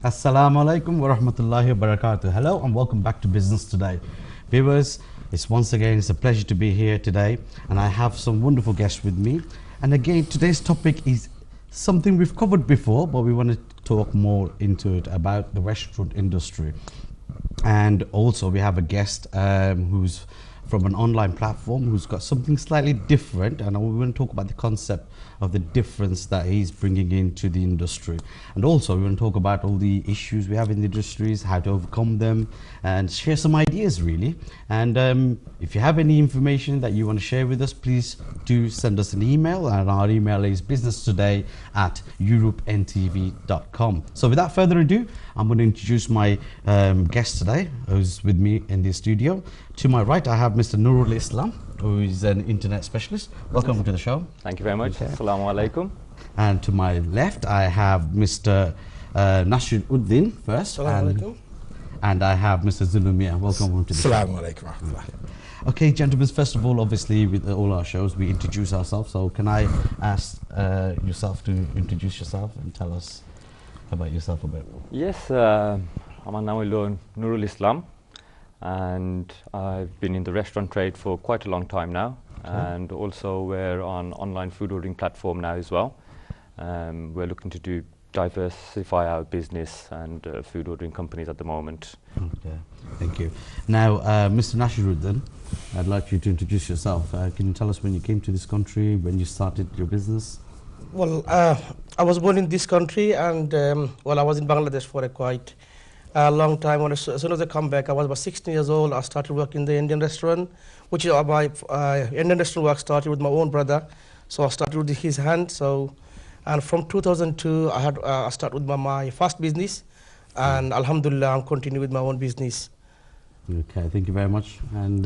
Assalamu alaikum wa rahmatullahi wa barakatuh. Hello and welcome back to Business Today. Viewers, it's a pleasure to be here today, and I have some wonderful guests with me. And again, today's topic is something we've covered before, but we want to talk more into it about the restaurant industry. And also we have a guest who's from an online platform who's got something slightly different, and we want to talk about the concept of the difference that he's bringing into the industry. And also we want to talk about all the issues we have in the industries, how to overcome them, and share some ideas really. And if you have any information that you want to share with us, please do send us an email, and our email is businesstoday@europeNTV.com. So without further ado, I'm going to introduce my guest today, who's with me in the studio. To my right, I have Mr. Nurul Islam, who is an internet specialist. Welcome to the show. Thank you very much. Assalamu alaikum. And to my left, I have Mr. Nasir Uddin first. Assalamu alaikum. And I have Mr. Zulumia. Welcome to the show. Assalamu alaikum. Okay, gentlemen, first of all, obviously, with all our shows, we introduce ourselves. So can I ask yourself to introduce yourself and tell us about yourself a bit? Yes, I'm Nurul Islam, and I've been in the restaurant trade for quite a long time now. Okay. And also we're on online food ordering platform now as well. We're looking to diversify our business and food ordering companies at the moment. Okay, thank you. Now, Mr. Nashiruddin, I'd like you to introduce yourself. Can you tell us when you came to this country, when you started your business? Well, I was born in this country, and I was in Bangladesh for a quite long time. As soon as I come back, I was about 16 years old. I started working in the Indian restaurant, which is my Indian restaurant work started with my own brother. So I started with his hand. And from 2002, I started with my first business, and Alhamdulillah, I'm continuing with my own business. Okay, thank you very much. And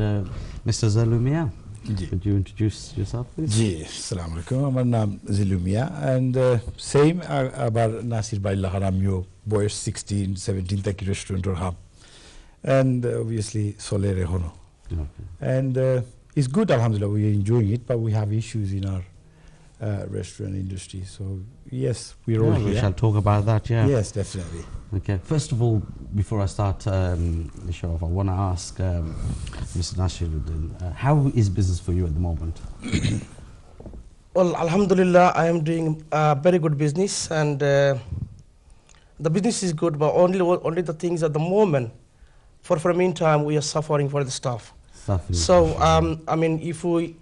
Mr. Zalumia, could you introduce yourself, please? Ji, Assalamu alaikum. My name is Zalumia, and same about Nasir Bhai Laharamyo, boys 16, 17 taki restaurant or hub, and obviously Solere Hono. Okay. And it's good, Alhamdulillah, we are enjoying it, but we have issues in our restaurant industry. So yes, we're all here. We shall talk about that, yeah. Yes, definitely. Okay, first of all, before I start the show off, I want to ask Mr. Nashiruddin, how is business for you at the moment? Well, Alhamdulillah, I am doing very good business, and the business is good, but only the things at the moment. For the meantime, we are suffering for the staff. So I mean, if I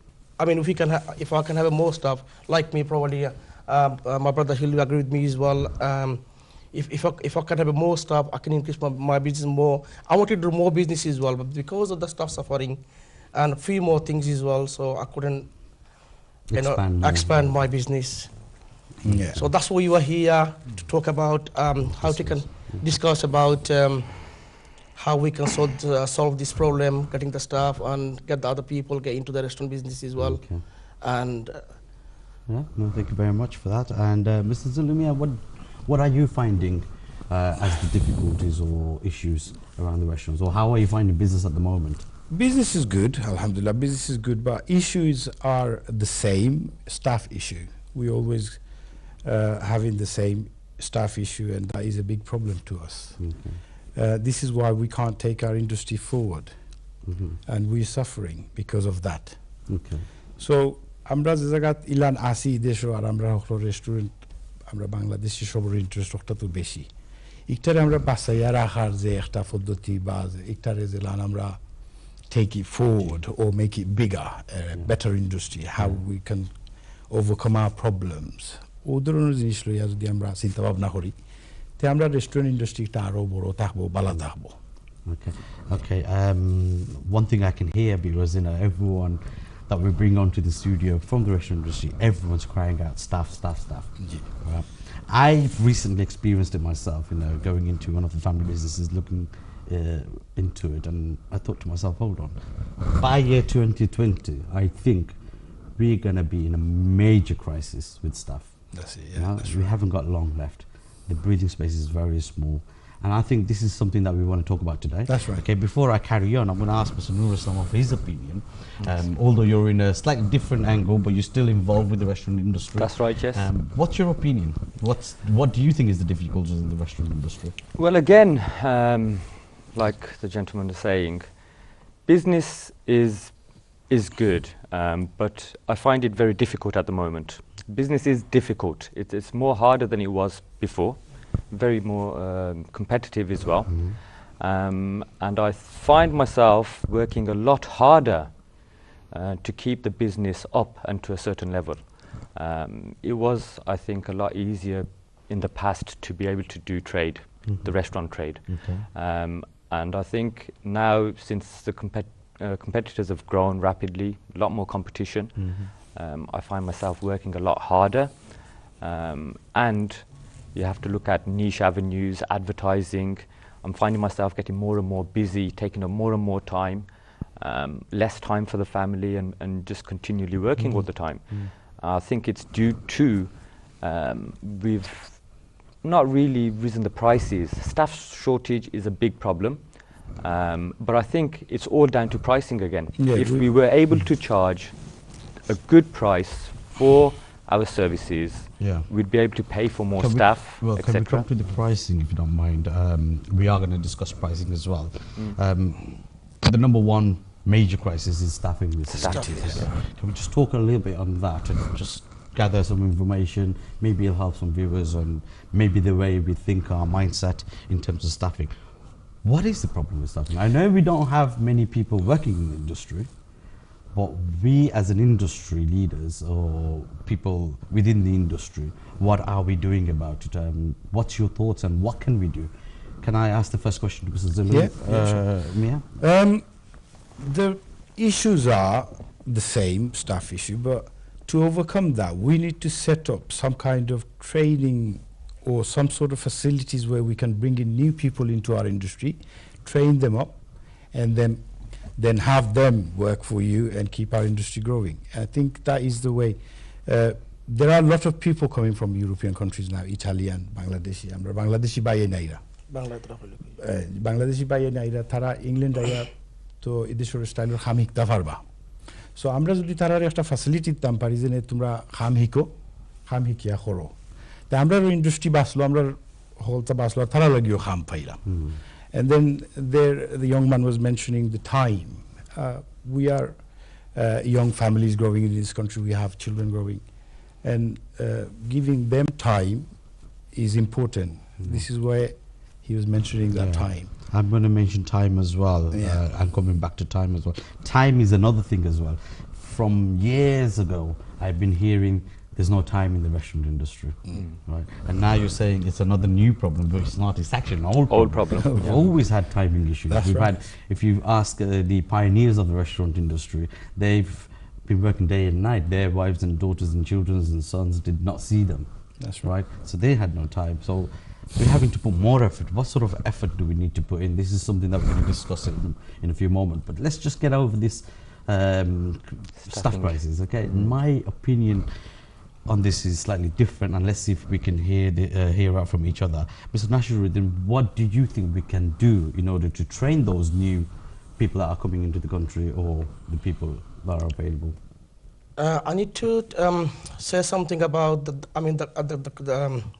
can have more staff like me, probably my brother he'll agree with me as well. If I can have more staff, I can increase my business more. I want to do more business as well, but because of the staff suffering and a few more things as well, so I couldn't expand my business. Yeah. So that's why we were here to talk about how we can discuss about how we can solve this problem, getting the staff and get the other people get into the restaurant business as well. Okay. And yeah, no, thank you very much for that. And Mr. Zulumia, what are you finding as the difficulties or issues around the restaurants, or how are you finding business at the moment? Business is good, Alhamdulillah, business is good, but issues are the same, staff issue. We always having the same staff issue, and that is a big problem to us. Okay. This is why we can't take our industry forward, and we're suffering because of that. Okay. So, আমরা যে জায়গা ইলান আসি দেশও আর আমরা হলো restaurant আমরা বাংলাদেশি সবার interest ওটা তো বেশি একটারে আমরা বাঁচাইয়া রাখার যে একটা পদ্ধতি বা একটারে যে লান আমরা take it forward or make it bigger, better industry, how we can overcome our problems. ও ধরনের জিনিস লইয়া যদি আমরা চিন্তা ভাবনা করি তে আমরা রেস্টুরেন্ট ইন্ডাস্ট্রিটা আরো বড় থাকবো ভালো থাকবো. Okay. One thing I can hear, because everyone that we bring onto the studio from the restaurant industry, everyone's crying out staff. Right? I've recently experienced it myself, going into one of the family businesses, looking into it, and I thought to myself, hold on, by year 2020, I think we're going to be in a major crisis with staff. That's it, yeah. We haven't got long left. The breathing space is very small. And I think this is something that we want to talk about today. That's right. Okay, before I carry on, I'm going to ask Mr. Nur some of his opinion. Although you're in a slightly different angle, but you're still involved with the restaurant industry. That's right, yes. What's your opinion? What do you think is the difficulties in the restaurant industry? Well, again, like the gentleman is saying, business is good, but I find it very difficult at the moment. Business is difficult. It's more harder than it was before, very more competitive as well. And I find myself working a lot harder to keep the business up and to a certain level. It was, I think, a lot easier in the past to be able to do trade, the restaurant trade. And I think now, since the competitors have grown rapidly, a lot more competition, I find myself working a lot harder. And you have to look at niche avenues, advertising. I'm finding myself getting more and more busy, taking up more and more time, less time for the family, and just continually working all the time. I think it's due to we've not really risen the prices. Staff shortage is a big problem, but I think it's all down to pricing again. Yeah, if we were able to charge a good price for our services, we'd be able to pay for more staff, can we come to the pricing, if you don't mind? We are going to discuss pricing as well. The number one major crisis is staffing with Staffing, cities. Can we just talk a little bit on that and just gather some information? Maybe it'll help some viewers on maybe the way we think, our mindset in terms of staffing. What is the problem with staffing? I know we don't have many people working in the industry, but we as an industry leaders or people within the industry, what are we doing about it? What's your thoughts and what can we do? Can I ask the first question to Mrs. Zulu? Mia? The issues are the same, staff issue, but to overcome that, we need to set up some kind of training or some sort of facilities where we can bring in new people into our industry, train them up, and then have them work for you and keep our industry growing. I think that is the way. There are a lot of people coming from European countries now, Italian, Bangladeshi. আমরা বাংলাদেশি বাইরে নাইরা বাংলাদেশি বাইরে নাইরা তারা England আইয়া তো এদেশের স্টাইলের খাম হিকতা পারবা সো আমরা যদি তারার একটা ফ্যাসিলিটি দিতাম পারি যে তোমরা খাম হিকিয়া করো তা আমরা ইন্ডাস্ট্রি বাঁচলো আমরা হলতা বাঁচলো তারা লাগিও খাম পাইলাম. And then the young man was mentioning the time. We are young families growing in this country. We have children growing, and giving them time is important. This is why he was mentioning that time. I'm going to mention time as well. I'm coming back to time as well. Time is another thing as well. From years ago, I've been hearing there's no time in the restaurant industry, right? And now you're saying it's another new problem, but it's not. It's actually an old problem. We've always had timing issues. We've had, if you ask the pioneers of the restaurant industry, they've been working day and night. Their wives and daughters and children and sons did not see them. That's right. So they had no time. So we're having to put more effort. What sort of effort do we need to put in? This is something that we're going to discuss in a few moments. But let's just get over this staff crisis, okay? In my opinion on this is slightly different, and let's see if we can hear out from each other. Mr. Nashiruddin, what do you think we can do in order to train those new people that are coming into the country or the people that are available? I need to say something about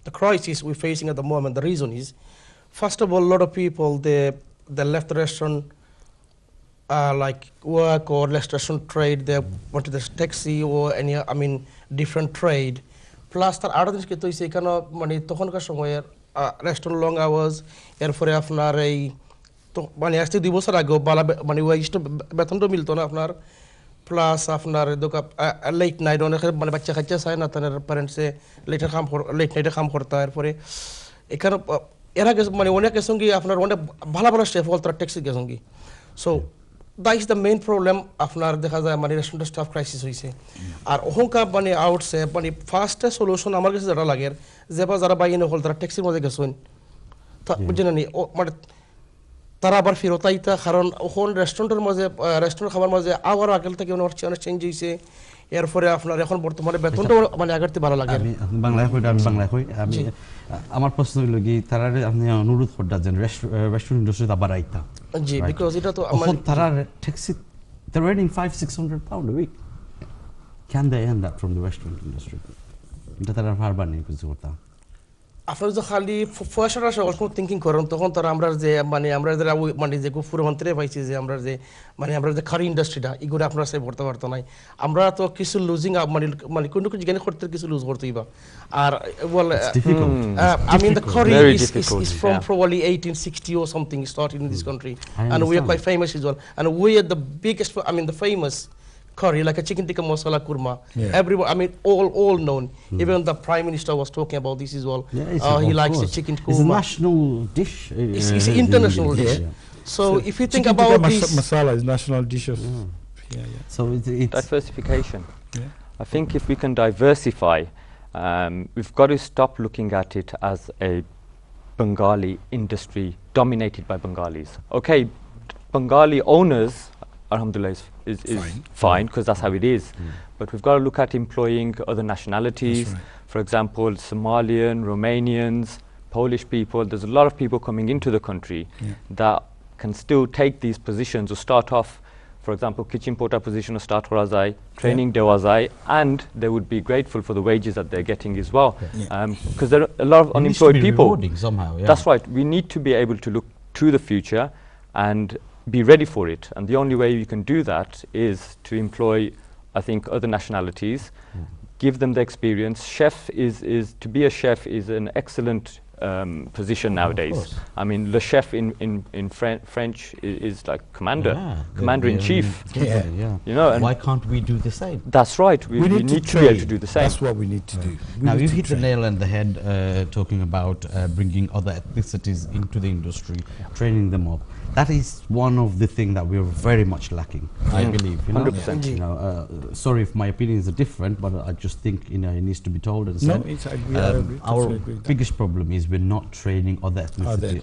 the crisis we're facing at the moment. The reason is, first of all, a lot of people they left the restaurant like work or less restaurant trade. They went to the taxi or any different trade. Plus তার আরো জিনিস কিন্তু হইছে এখানে মানে তখনকার সময়ের restaurant long hours এরপরে আপনার এই তো মানে আজকে 2 বছর আগে মানে ওয়াইস্ট বেতনটা মিলতো না আপনার প্লাস আপনার লেট নাইট অনেক মানে বাচ্চা কাচ্চা চায় না তাদের প্যারেন্টসে লেট নাইটে কাম করতে এরপরে এখানে এর আগে মানে অনেকের সঙ্গে আপনার অনেক ভালো ভালো স্টেপ হল তারা ট্যাক্সি সঙ্গে so that is the main problem আপনার দেখা যায় মানে রেস্টুরেন্ট স্টাফ ক্রাইসিস হইছে আর অহংকার মানে আউটসে মানে ফার্স্ট সলিউশন আমার কাছে যেটা লাগে যারা বাইনে হল তারা ট্যাক্সির মধ্যে গেছেন বুঝছেন না মানে তারা আবার ফেরত আইতা কারণ ওখান রেস্টুরেন্টের মাঝে রেস্টুরেন্ট খাবার মাঝে আবার আগের থেকে অনেক চেঞ্জ হয়েছে এরপরে আপনার এখন বর্তমানে বেতনটা মানে আগের থেকে ভালো লাগে আমি বাংলায় কই আমি বাংলায় কই আমি আমার প্রশ্ন হলো কি তারা আপনি অনুরোধ করতে যেন রেস্টুরেন্ট ইন্ডাস্ট্রিতে আবার আইতা জি বিকজ এটা তো এখন তারা taxi they're earning 500-600 pound a week. Can they earn that from the restaurant industry? এটা তারা পারবা না কিছু করতে আপনার যে খালি পয়সাটা অল্প থিঙ্কিং করেন তখন তারা আমরা যে মানে আমরা যারা মানে যে পুরোমন্ত্রে পাইছি যে আমরা যে মানে আমরা যে খারি ইন্ডাস্ট্রিটা এগুলো আপনারা সে ভরতে পারতো নাই আমরা তো কিছু লুজিং মানে মানে কোনো কিছু জ্ঞান করতে কিছু লুজ করতেই বা আর বল I mean the curry is from probably 1860 or something started in this country and we are quite famous as well and we are the biggest I mean the famous curry like a chicken tikka masala kurma everyone I mean all known even the prime minister was talking about this as well he likes the chicken kurma it's a national dish it's an international dish so if you think about this masala is national dishes so it's diversification I think if we can diversify we've got to stop looking at it as a Bengali industry dominated by Bengalis okay Bengali owners alhamdulillah is fine because that's how it is but we've got to look at employing other nationalities for example Somalian Romanians Polish people there's a lot of people coming into the country that can still take these positions or start off for example kitchen porter position or start horazai training dewazai and they would be grateful for the wages that they're getting as well because there are a lot of unemployed people somehow that's right we need to be able to look to the future and be ready for it and the only way you can do that is to employ I think other nationalities give them the experience chef is to be a chef is an excellent position nowadays I mean the chef in French is like commander in chief you know and why can't we do the same that's right we need to be able to do the same that's what we need to do now you hit the nail on the head talking about bringing other ethnicities into the industry training them up that is one of the things that we're very much lacking I believe you know 100% you know sorry if my opinions are different but I just think you know it needs to be told and said our biggest problem is we're not training other ethnicity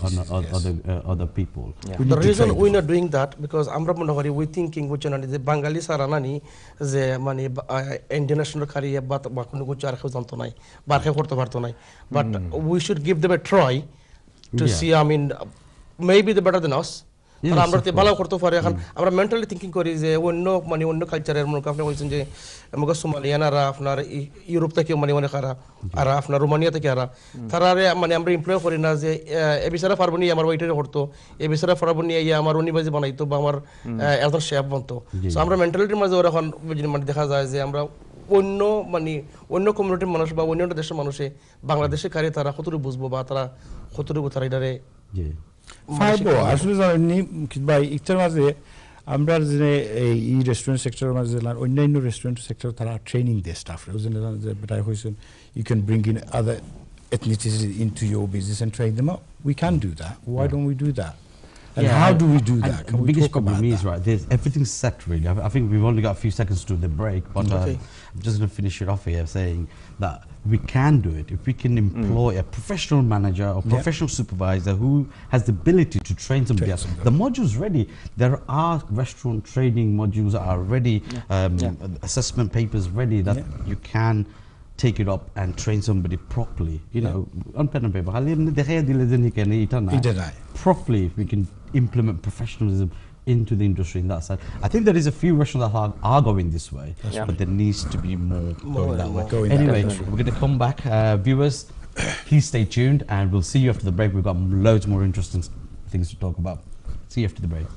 other people the reason we're not doing that because আমরা মনে করি we thinking which one is Bengali সারানানি যে মানে international career বা কোনো কিছু আর কেউ জানতো নাই বা কেউ করতে পারতো নাই but we should give them a try to see I mean maybe they're better than us আর আমরা তে ভালো করতে পারি এখন আমরা মেন্টালি থিংকিং করি যে অন্য মানে অন্য কালচারের মনে আপনি বলছেন যে আমাকে সোমালিয়ানরা আপনার ইউরোপ থেকে মানে অনেক আর আপনার রোমানিয়া থেকে তারা মানে আমরা এমপ্লয় করি না যে এ বিচারা পারবো নি আমার ওইটারে করতো এ বিচারা পারবো নি আমার উনিবাজি বানাইতো বা আমার একজন শেফ বানতো সো আমরা মেন্টালিটির মাঝে এখন মানে দেখা যায় যে আমরা অন্য মানে অন্য কমিউনিটির মানুষ বা অন্য দেশের মানুষে বাংলাদেশে কারে তারা কতটুকু বুঝবো বা তারা কতটুকু তারা এটারে পারবো আসলে জানি ভাই একটার মাঝে আমরা যে এই রেস্টুরেন্ট সেক্টরের মাঝে অন্যান্য রেস্টুরেন্ট সেক্টর তারা ট্রেনিং দেয় স্টাফরে ওই জন্য যে বেটাই হয়েছেন you can bring in other ethnicities into your business and train them up we can do that why don't we do that and how do we do that the biggest problem is right there's everything's set really I think we've only got a few seconds to the break but I'm just going to finish it off here saying that we can do it if we can employ a professional manager or professional supervisor who has the ability to train somebody else. The module's ready. There are restaurant training modules are ready, assessment papers ready that you can take it up and train somebody properly. You know, on pen and paper. Properly, if we can implement professionalism into the industry in that side. I think there is a few restaurants that are going this way, but there needs to be more going that way. Anyway, we're going to come back. Viewers, please stay tuned and we'll see you after the break. We've got loads more interesting things to talk about. See you after the break.